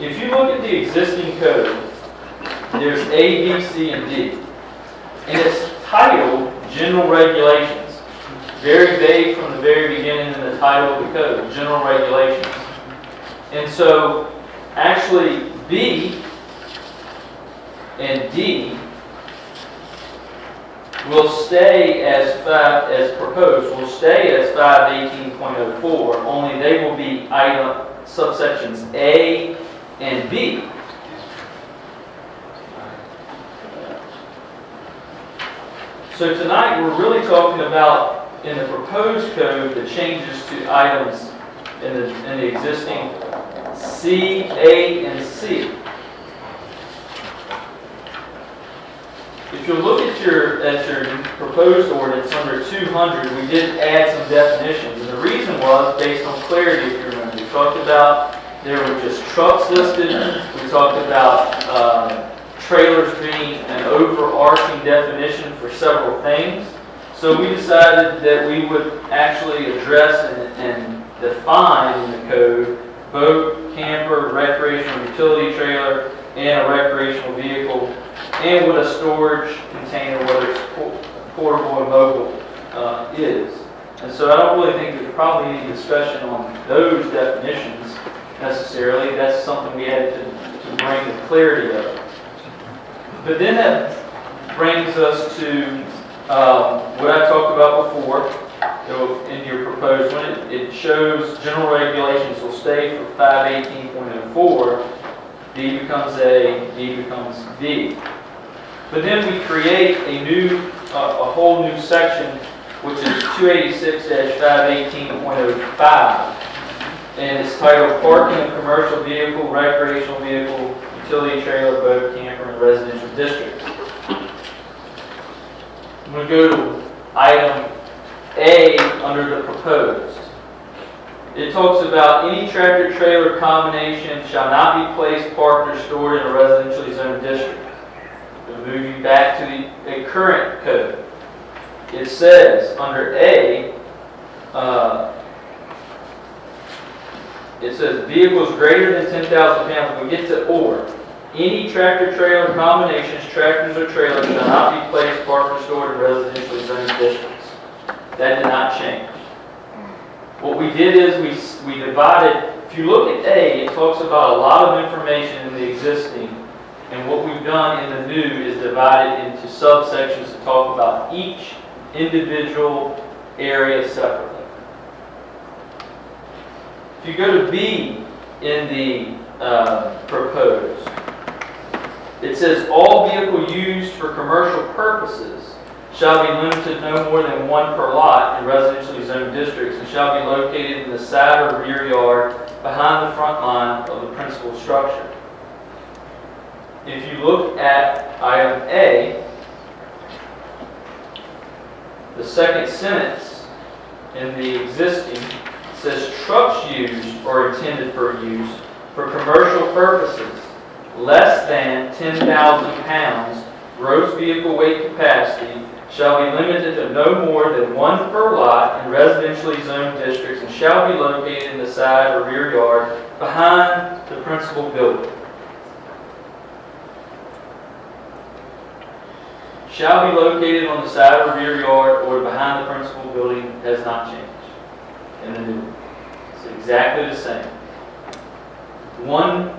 if you look at the existing code, there's A, B, C, and D. And it's titled General Regulations. Very vague from the very beginning in the title of the code, General Regulations. And so, actually, B and D will stay as proposed, will stay as 518.04, only they will be item subsections A and B. So tonight we're really talking about, in the proposed code, the changes to items in the existing C, A, and C. If you look at your proposed ordinance under 200, we did add some definitions, and the reason was based on clarity. If you remember, we talked about there were just trucks listed. We talked about trailers being an overarching definition for several things. So we decided that we would actually address and define in the code boat, camper, recreational utility trailer, and a recreational vehicle, and what a storage container, whether it's portable or mobile, is. And so I don't really think there's probably any discussion on those definitions necessarily. That's something we had to bring the clarity of. But then that brings us to what I talked about before. In your proposed one, it shows general regulations will stay for 518.04. D becomes A, D becomes D. But then we create a whole new section, which is 286-518.05. And it's titled Parking of Commercial Vehicle, Recreational Vehicle, Utility Trailer, Boat, Camper, and Residential Districts. I'm going to go to item A under the proposed. It talks about any tractor-trailer combination shall not be placed, parked, or stored in a residentially zoned district. We'll move you back to a current code. It says under A, it says vehicles greater than 10,000 pounds. We get to or. Any tractor-trailer combinations, tractors or trailers, shall not be placed, parked, or stored in residentially zoned districts. That did not change. What we did is we divided. If you look at A, it talks about a lot of information in the existing, and what we've done in the new is divided into subsections to talk about each individual area separately. If you go to B in the proposed, it says all vehicle used for commercial purposes shall be limited no more than one per lot in residentially zoned districts and shall be located in the side or rear yard behind the front line of the principal structure. If you look at item A, the second sentence in the existing says trucks used or intended for use for commercial purposes less than 10,000 pounds gross vehicle weight capacity shall be limited to no more than one per lot in residentially zoned districts and shall be located in the side or rear yard behind the principal building. Shall be located on the side or rear yard or behind the principal building has not changed in the new one. It's exactly the same. One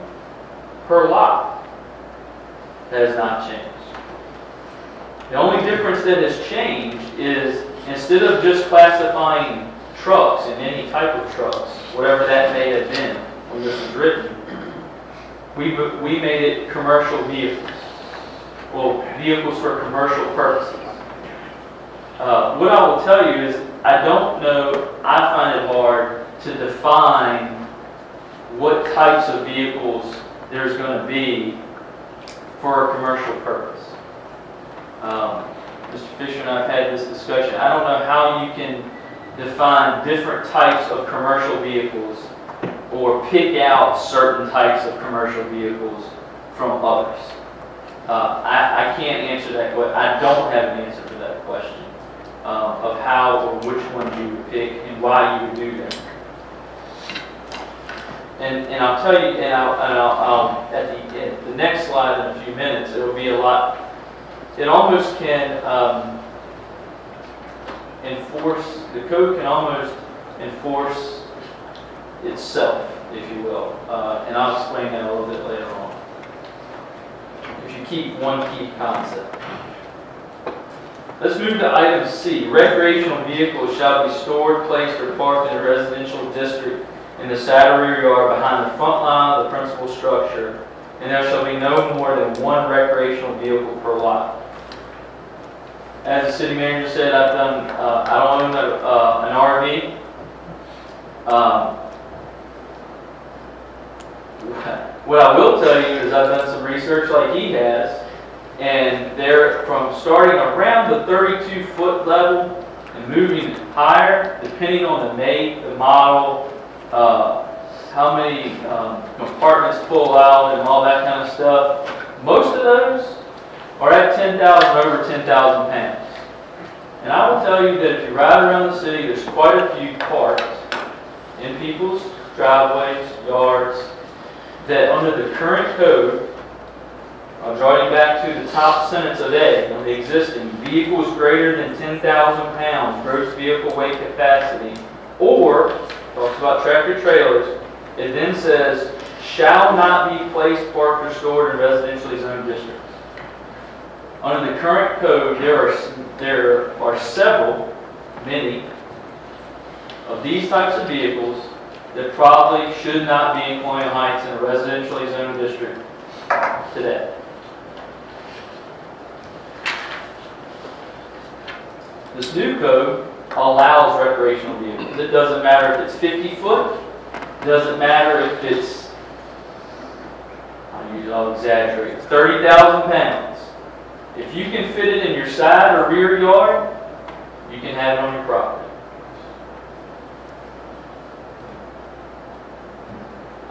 per lot has not changed. The only difference that has changed is instead of just classifying trucks in any type of trucks, whatever that may have been when this was written, we made it commercial vehicles. Well, vehicles for commercial purposes. What I will tell you is I don't know, I find it hard to define what types of vehicles there's going to be for a commercial purpose. Mr. Fisher and I have had this discussion. I don't know how you can define different types of commercial vehicles or pick out certain types of commercial vehicles from others. I can't answer that question. I don't have an answer for that question of how or which one you would pick and why you would do that. And I'll tell you, and I'll at the next slide in a few minutes, it'll be a lot, it almost can enforce, the code can almost enforce itself, if you will. And I'll explain that a little bit later on. If you keep one key concept. Let's move to item C. Recreational vehicles shall be stored, placed, or parked in a residential district in the side or rear yard behind the front line of the principal structure, and there shall be no more than one recreational vehicle per lot. As the city manager said, I've done, I don't own an RV. What I will tell you is I've done some research like he has, and they're from starting around the 32-foot level and moving higher, depending on the make, the model, how many compartments pull out and all that kind of stuff. Most of those are at 10,000, over 10,000 pounds. And I will tell you that if you ride around the city, there's quite a few parks in people's driveways, yards, that under the current code, I'll draw you back to the top sentence of A of the existing, vehicles greater than 10,000 pounds, gross vehicle weight capacity, or, talks about tractor trailers, it then says, shall not be placed, parked, or stored in residentially zoned districts. Under the current code, there are several, many, of these types of vehicles that probably should not be in Colonial Heights in a residentially zoned district today. This new code allows recreational vehicles. It doesn't matter if it's 50 foot, it doesn't matter if it's, I'll exaggerate, 30,000 pounds. If you can fit it in your side or rear yard, you can have it on your property.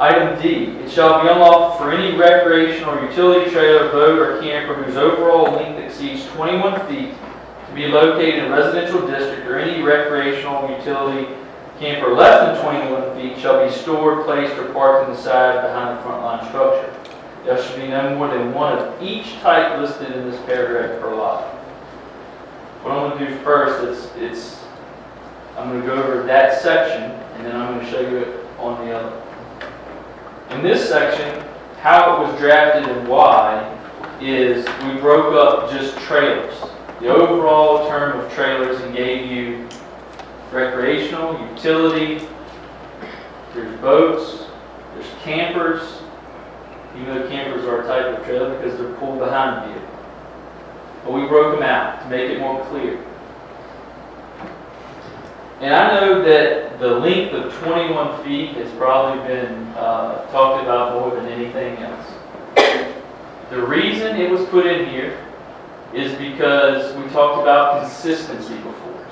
Item D, it shall be unlawful for any recreational or utility trailer, boat, or camper whose overall length exceeds 21 feet to be located in a residential district, or any recreational utility camper less than 21 feet shall be stored, placed, or parked in the side behind the front line structure. There should be no more than one of each type listed in this paragraph per lot. What I'm going to do first is I'm going to go over that section, and then I'm going to show you it on the other. In this section, how it was drafted and why is we broke up just trailers. The overall term of trailers and gave you recreational, utility, there's boats, there's campers, even though campers are a type of trailer because they're pulled behind the vehicle. But we broke them out to make it more clear. And I know that the length of 21 feet has probably been talked about more than anything else. The reason it was put in here is because we talked about consistency before.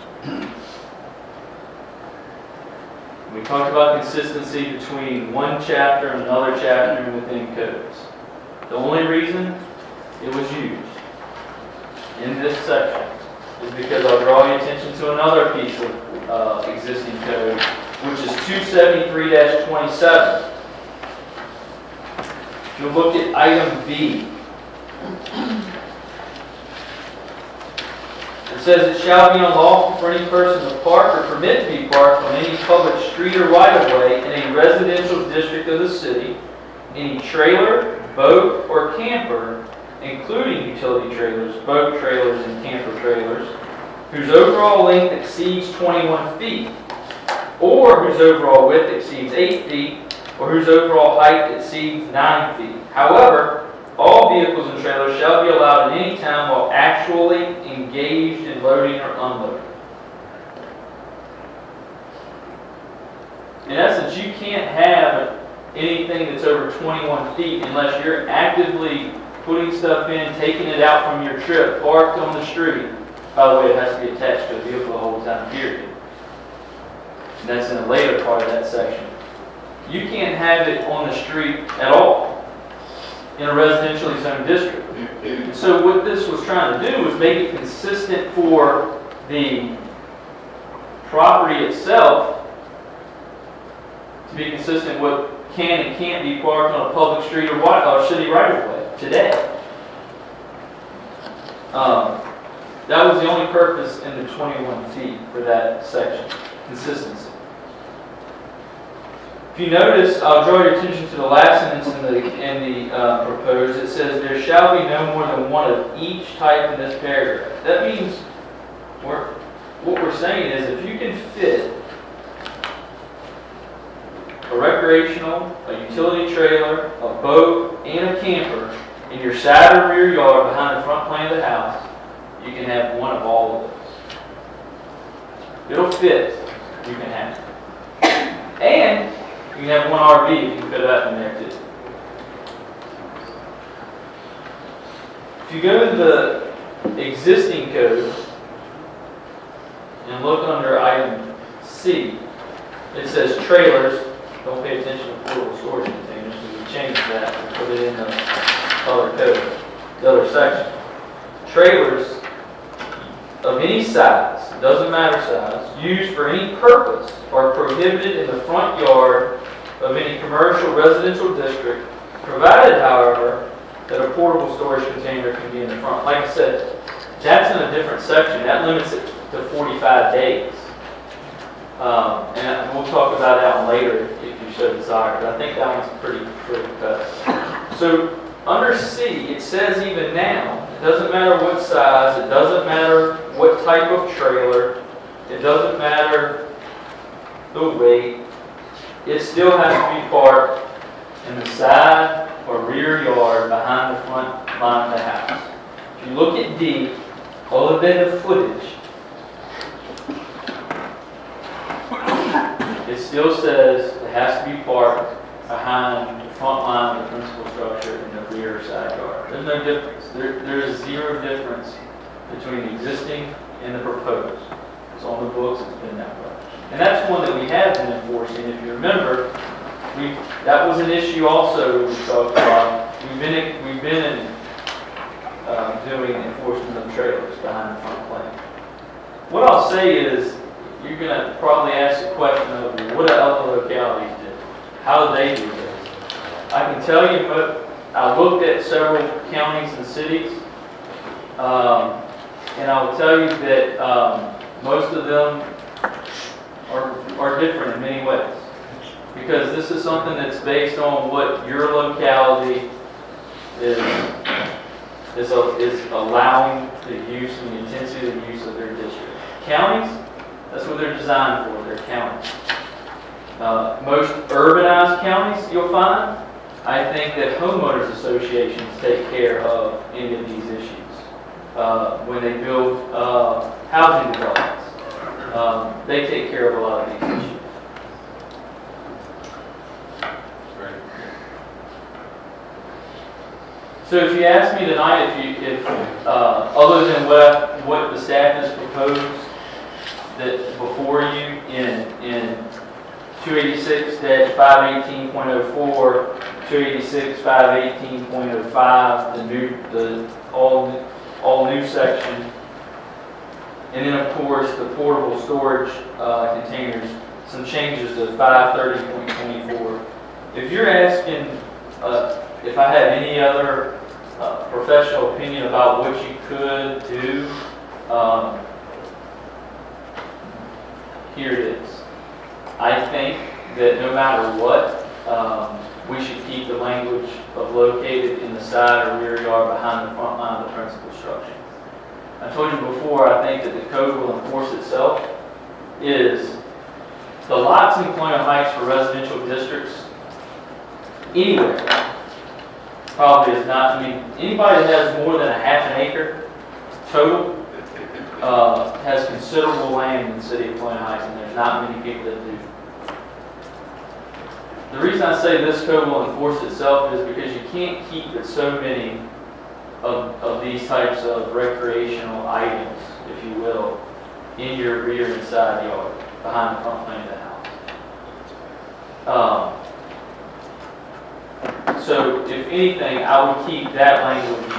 We talked about consistency between one chapter and another chapter within codes. The only reason it was used in this section is because I'll draw your attention to another piece of existing code, which is 273-27. If you look at item B, it says it shall be unlawful for any person to park or permit to be parked on any public street or right-of-way in a residential district of the city, any trailer, boat, or camper, including utility trailers, boat trailers, and camper trailers, whose overall length exceeds 21 feet, or whose overall width exceeds 8 feet, or whose overall height exceeds 9 feet. However, all vehicles and trailers shall be allowed at any time while actually engaged in loading or unloading. In essence, you can't have anything that's over 21 feet unless you're actively putting stuff in, taking it out from your trip, parked on the street. By the way, it has to be attached to a vehicle the whole time, period. And that's in the later part of that section. You can't have it on the street at all in a residentially zoned district. And so what this was trying to do was make it consistent for the property itself to be consistent with can and can't be parked on a public street or city right-of-way today. That was the only purpose in the 21 feet for that section, consistency. If you notice, I'll draw your attention to the last sentence in the proposed. It says, there shall be no more than one of each type in this paragraph. That means what we're saying is if you can fit a recreational, a utility trailer, a boat, and a camper in your side or rear yard behind the front plane of the house, you can have one of all of those. It'll fit. You can have it. And you can have one RV if you can fit that in there too. If you go to the existing code and look under item C, it says trailers. Don't pay attention to portable storage containers because we changed that and put it in the other code, the other section. Trailers of any size, doesn't matter size, used for any purpose are prohibited in the front yard of any commercial residential district, provided, however, that a portable storage container can be in the front. Like I said, that's in a different section. That limits it to 45 days. And we'll talk about that one later if you so desire, but I think that one's pretty cut. So under C, it says even now, it doesn't matter what size, it doesn't matter what type of trailer, it doesn't matter the weight, it still has to be parked in the side or rear yard behind the front line of the house. If you look at D, elevated footage, it still says it has to be parked behind the front line of the principal structure in the rear side yard. There's no difference. There is zero difference between the existing and the proposed. It's on the books, it's been that way. And that's one that we have been enforcing. If you remember, that was an issue also we talked about. We've been doing enforcement of trailers behind the front plane. What I'll say is, you're going to probably ask the question of what do other localities do? How do they do this? I can tell you, but I looked at several counties and cities, and I will tell you that most of them are different in many ways. Because this is something that's based on what your locality is allowing the use and the intensity of the use of their district. Counties, that's what they're designed for, they're counties. Most urbanized counties you'll find, I think that homeowners associations take care of any of these issues. When they build housing developments, they take care of a lot of these issues. So if you ask me tonight, if other than what the staff has proposed, that before you in 286-518.04, 286-518.05, the all new section, and then of course the portable storage containers, some changes to 530.24. If you're asking if I have any other professional opinion about what you could do, here it is. I think that no matter what, we should keep the language of located in the side or rear yard behind the front line of the principal structure. I told you before, I think that the code will enforce itself is the lots in Colonial Heights for residential districts anywhere probably is not, I mean, anybody that has more than a half an acre total has considerable land in the city of Colonial Heights, and there's not many people that do. The reason I say this code will enforce itself is because you can't keep so many of these types of recreational items, if you will, in your rear and side yard, behind the front plane of the house. So, if anything, I would keep that language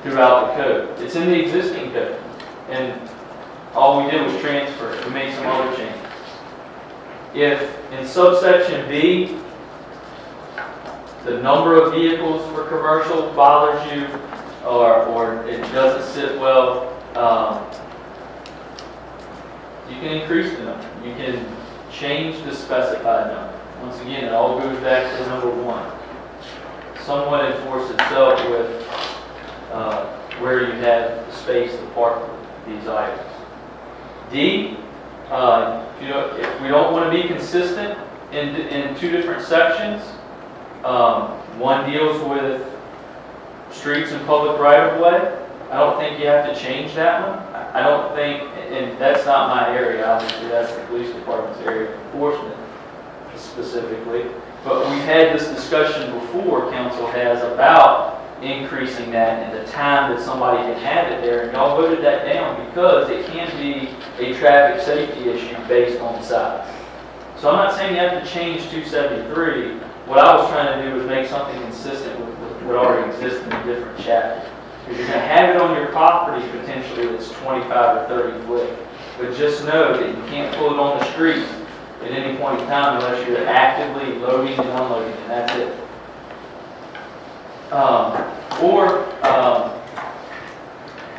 throughout the code. It's in the existing code, and all we did was transfer it. We made some other changes. If in subsection B, the number of vehicles for commercial bothers you, or it doesn't sit well, you can increase the number. You can change the specified number. Once again, it all goes back to number one. Somewhat enforce itself with where you have the space to park these items. D, if we don't want to be consistent in two different sections, one deals with streets and public right-of-way. I don't think you have to change that one. I don't think, and that's not my area, obviously, that's the police department's area of enforcement specifically. But we've had this discussion before, council has, about increasing that and the time that somebody can have it there, and y'all voted that down because it can be a traffic safety issue based on size. So I'm not saying you have to change 273. What I was trying to do was make something consistent with what already exists in a different chapter. Because you're going to have it on your property potentially that's 25 or 30 foot. But just know that you can't pull it on the street at any point in time unless you're actively loading and unloading, and that's it.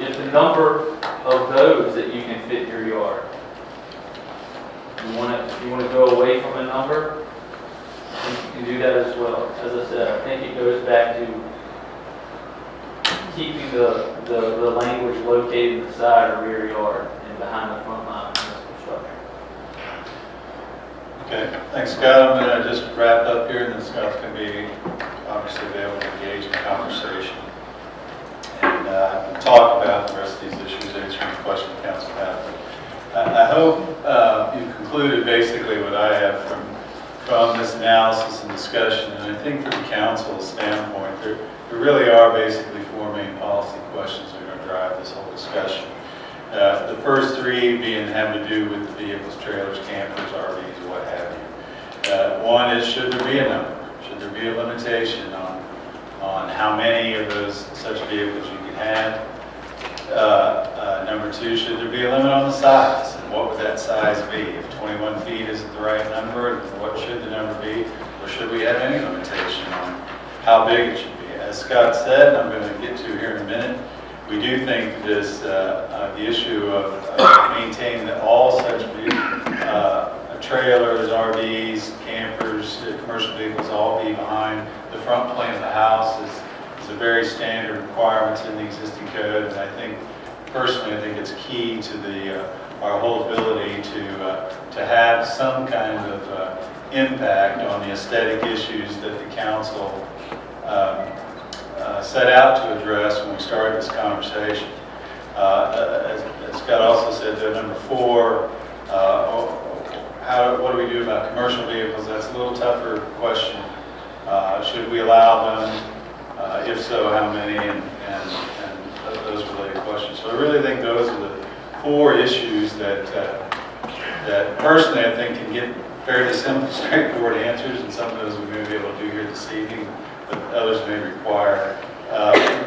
If the number of those that you can fit in your yard, you want to go away from a number, you can do that as well. As I said, I think it goes back to keeping the language located in the side or rear yard and behind the front line of municipal structure. Okay, thanks, Scott. I'm going to just wrap up here, and then Scott's going to be obviously be able to engage in conversation and talk about the rest of these issues, answering the question the council had. I hope you've concluded basically what I have from this analysis and discussion, and I think from the council's standpoint, there really are basically four main policy questions that are going to drive this whole discussion. The first three being having to do with the vehicles, trailers, campers, RVs, what have you. One is, should there be a number? Should there be a limitation on how many of those such vehicles you can have? Number two, should there be a limit on the size? And what would that size be? If 21 feet isn't the right number, what should the number be? Or should we have any limitation on how big it should be? As Scott said, and I'm going to get to here in a minute, we do think this, the issue of maintaining that all such trailers, RVs, campers, commercial vehicles all be behind the front plane of the house is a very standard requirement in the existing code. And I think, personally, I think it's key to our whole ability to have some kind of impact on the aesthetic issues that the council set out to address when we started this conversation. As Scott also said, number four, what do we do about commercial vehicles? That's a little tougher question. Should we allow them? If so, how many? And those related questions. So I really think those are the four issues that personally I think can get fairly simple, straightforward answers, and some of those we may be able to do here this evening, but others may require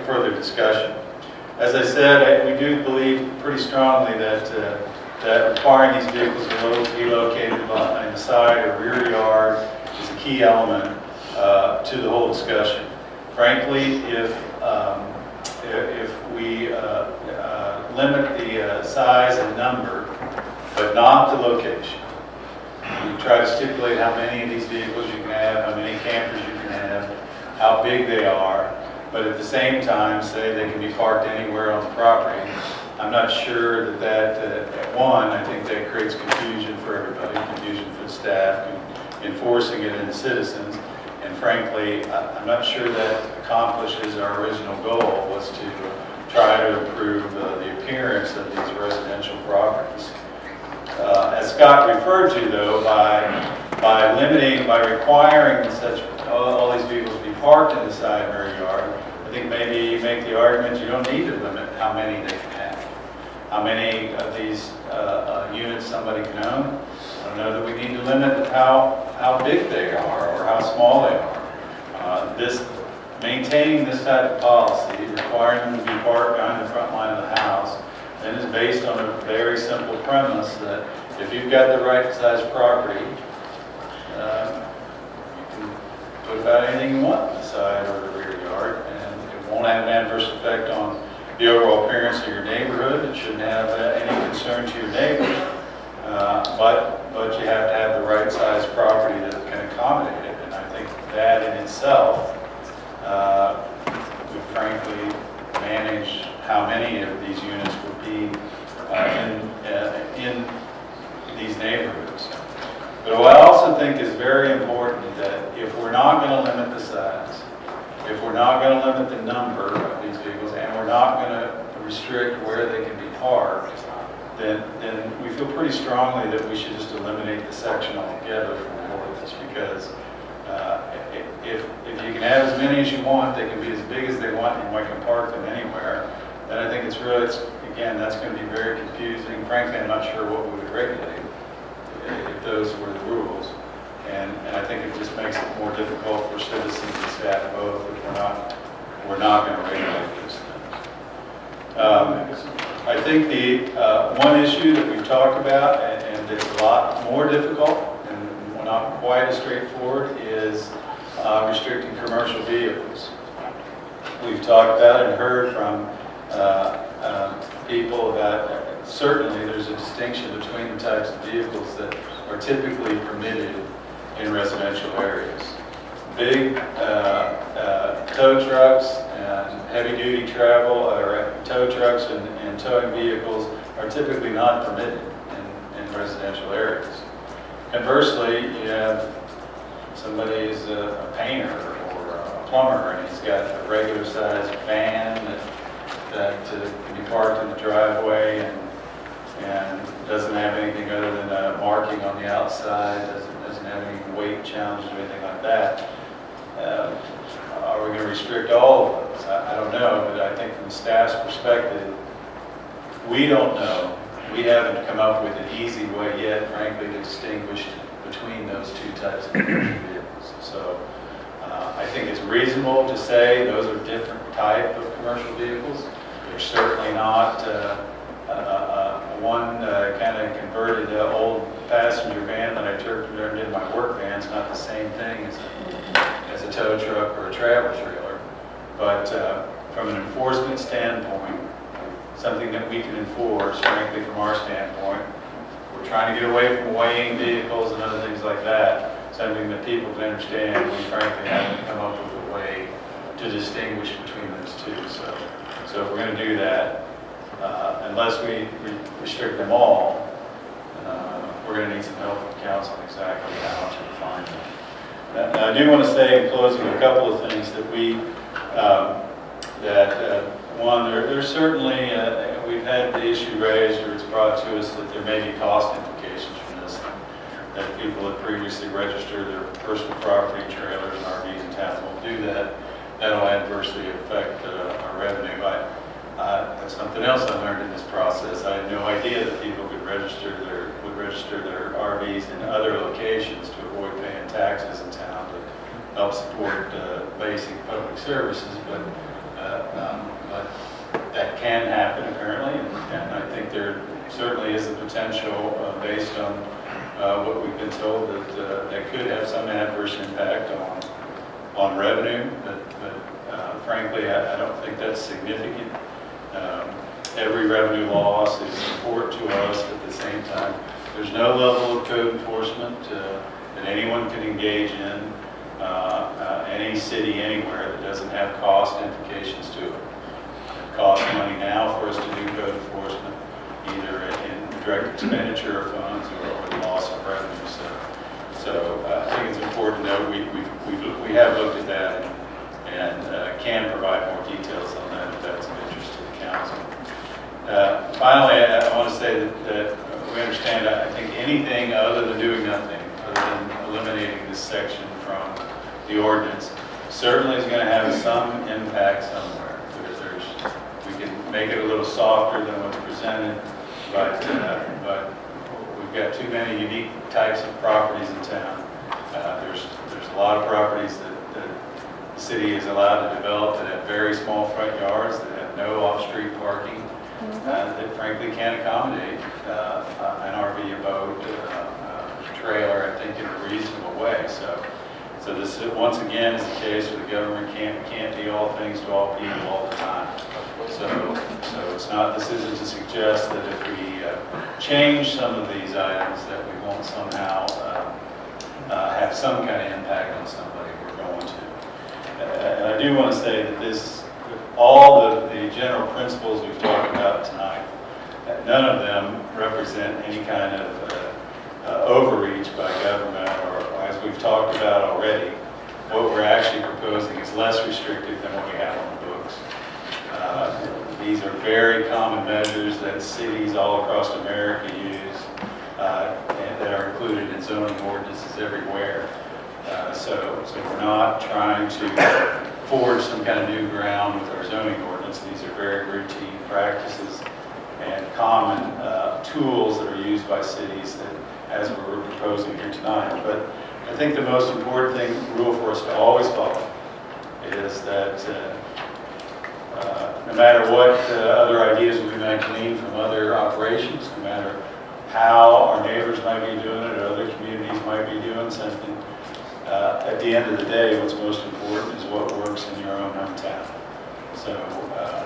further discussion. As I said, we do believe pretty strongly that requiring these vehicles to be located behind the side or rear yard is a key element to the whole discussion. Frankly, if we limit the size and number, but not the location, we try to stipulate how many of these vehicles you can have, how many campers you can have, how big they are, but at the same time say they can be parked anywhere on the property. I'm not sure that I think that creates confusion for everybody, confusion for the staff, enforcing it in the citizens. And frankly, I'm not sure that accomplishes our original goal, was to try to improve the appearance of these residential properties. As Scott referred to, though, by requiring all these vehicles be parked in the side rear yard, I think maybe you make the argument you don't need to limit how many they can have. How many of these units somebody can own. I don't know that we need to limit how big they are or how small they are. Maintaining this type of policy, requiring them to be parked behind the front line of the house, then is based on a very simple premise that if you've got the right size property, you can put about anything you want in the side or the rear yard, and it won't have an adverse effect on the overall appearance of your neighborhood. It shouldn't have any concern to your neighbors, but you have to have the right size property that can accommodate it, and I think that in itself would frankly manage how many of these units would be in these neighborhoods. But what I also think is very important that if we're not going to limit the size, if we're not going to limit the number of these vehicles, and we're not going to restrict where they can be parked, then we feel pretty strongly that we should just eliminate the section altogether from the ordinance, because if you can have as many as you want, they can be as big as they want, and you can park them anywhere, then I think again, that's going to be very confusing. Frankly, I'm not sure what we would regulate if those were the rules. And I think it just makes it more difficult for citizens and staff both if we're not going to regulate these things. I think the one issue that we've talked about, and it's a lot more difficult and not quite as straightforward, is restricting commercial vehicles. We've talked about and heard from people about certainly there's a distinction between the types of vehicles that are typically permitted in residential areas. Big tow trucks and heavy-duty travel, or tow trucks and towing vehicles are typically not permitted in residential areas. Conversely, you have somebody who's a painter or a plumber, and he's got a regular-sized van that can be parked in the driveway and doesn't have anything other than a marking on the outside, doesn't have any weight challenges or anything like that. Are we going to restrict all of those? I don't know, but I think from the staff's perspective, we don't know. We haven't come up with an easy way yet, frankly, to distinguish between those two types of vehicles. So I think it's reasonable to say those are different type of commercial vehicles. They're certainly not one kind of converted old passenger van that I turned into my work van. It's not the same thing as a tow truck or a travel trailer. But from an enforcement standpoint, something that we can enforce, frankly, from our standpoint, we're trying to get away from weighing vehicles and other things like that, something that people can understand. We frankly haven't come up with a way to distinguish between those two. So if we're going to do that, unless we restrict them all, we're going to need some help from council on exactly how to define them. Now, I do want to say in closing a couple of things that one, there's certainly, we've had the issue raised, or it's brought to us that there may be cost implications from this, that people that previously registered their personal property, trailers, and RVs in town won't do that. That'll adversely affect our revenue. That's something else I learned in this process. I had no idea that people would register their RVs in other locations to avoid paying taxes in town to help support basic public services. But that can happen apparently, and I think there certainly is a potential based on what we've been told that could have some adverse impact on revenue. But frankly, I don't think that's significant. Every revenue loss is important to us. At the same time, there's no level of code enforcement that anyone can engage in, any city anywhere that doesn't have cost implications to it. It costs money now for us to do code enforcement, either in direct expenditure of funds or the loss of revenue. So I think it's important to know we have looked at that and can provide more details on that if that's of interest to the council. Finally, I want to say that we understand, I think anything other than doing nothing, other than eliminating this section from the ordinance, certainly is going to have some impact somewhere. We can make it a little softer than what's presented, but we've got too many unique types of properties in town. There's a lot of properties that the city is allowed to develop that have very small front yards, that have no off-street parking, that frankly can't accommodate an RV, a boat, a trailer, I think, in a reasonable way. So So this, once again, is the case where the government can't be all things to all people all the time. So it's not, this isn't to suggest that if we change some of these items that we won't somehow have some kind of impact on somebody. We're going to. And I do want to say that this, all the general principles we've talked about tonight, none of them represent any kind of overreach by government, or as we've talked about already, what we're actually proposing is less restrictive than what we have on the books. These are very common measures that cities all across America use, and that are included in zoning ordinances everywhere. So we're not trying to forge some kind of new ground with our zoning ordinance. These are very routine practices and common tools that are used by cities that, as we're proposing here tonight. But I think the most important rule for us to always follow is that no matter what other ideas we might glean from other operations, no matter how our neighbors might be doing it or other communities might be doing something, at the end of the day, what's most important is what works in your own hometown. So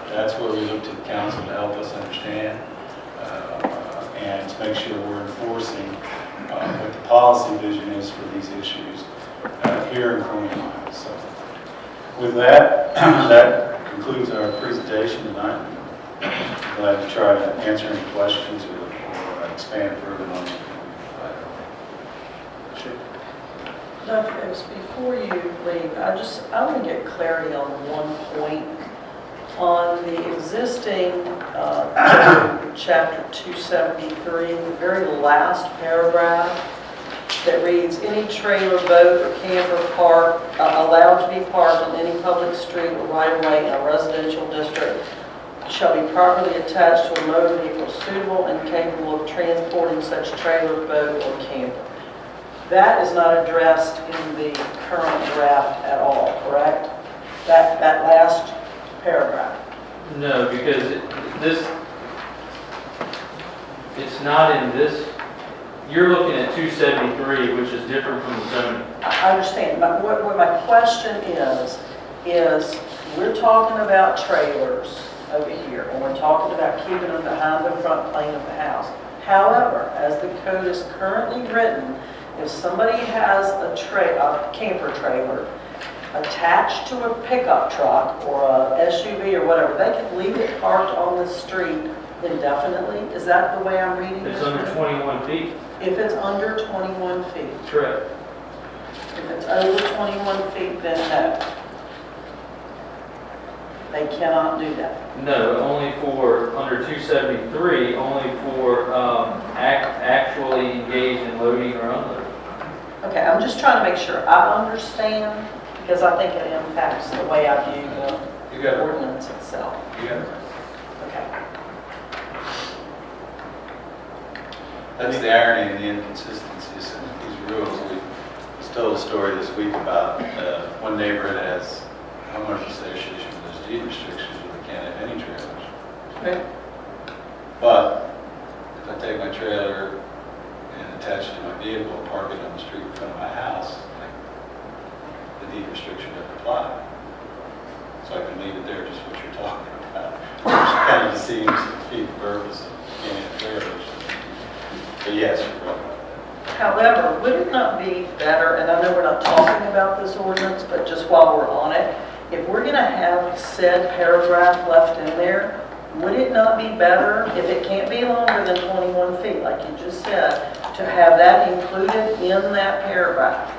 that's where we look to the council to help us understand and to make sure we're enforcing what the policy vision is for these issues here in Colonial. So with that, that concludes our presentation tonight. I'm glad to try to answer any questions or expand further on it. Dr. Davis, before you leave, I want to get clarity on one point. On the existing chapter 273, the very last paragraph that reads, any trailer, boat, or camper park allowed to be parked on any public street or right-of-way in a residential district shall be properly attached to a motor vehicle suitable and capable of transporting such trailer, boat, or camper. That is not addressed in the current draft at all, correct? That last paragraph. No, because it's not in this. You're looking at 273, which is different from the zoning. I understand. What my question is we're talking about trailers over here, and we're talking about keeping them behind the front plane of the house. However, as the code is currently written, if somebody has a camper trailer attached to a pickup truck or a SUV or whatever, they can leave it parked on the street indefinitely? Is that the way I'm reading It's this? under 21 feet. If it's under 21 feet. Correct. If it's over 21 feet, then no. They cannot do that. No, only for, under 273, only for actually engaged in loading or unloading. Okay, I'm just trying to make sure I understand, because I think it impacts the way I view the ordinance itself. You got it. Okay. That's the irony and the inconsistencies in these rules. We just told a story this week about one neighborhood has a homeowners association with those deed restrictions where they can't have any trailers. Okay. But if I take my trailer and attach it to my vehicle and park it on the street in front of my house, the deed restriction doesn't apply. So I can leave it there, just what you're talking about. Which kind of seems to defeat the purpose of getting trailers. But yes, you're right. However, would it not be better, and I know we're not talking about this ordinance, but just while we're on it, if we're going to have said paragraph left in there, would it not be better, if it can't be longer than 21 feet, like you just said, to have that included in that paragraph?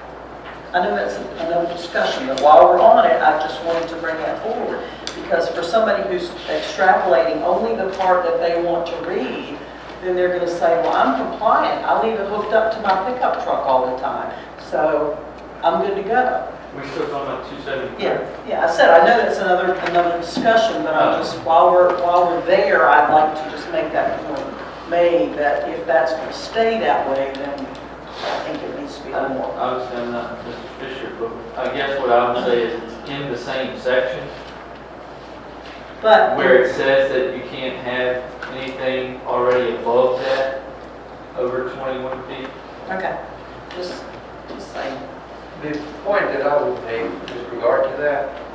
I know that's another discussion, but while we're on it, I just wanted to bring that forward. Because for somebody who's extrapolating only the part that they want to read, then they're going to say, well, I'm compliant. I leave it hooked up to my pickup truck all the time. So I'm good to go. We still talking about 273? Yeah. I said, I know that's another discussion, but I'm just, while we're there, I'd like to just make that point made that if that's going to stay that way, then I think it needs to be a little more. Obviously, I'm not Mr. Fisher, but I guess what I would say is it's in the same section But where it says that you can't have anything already above that, over 21 feet. okay, just saying. The point that I would make with regard to that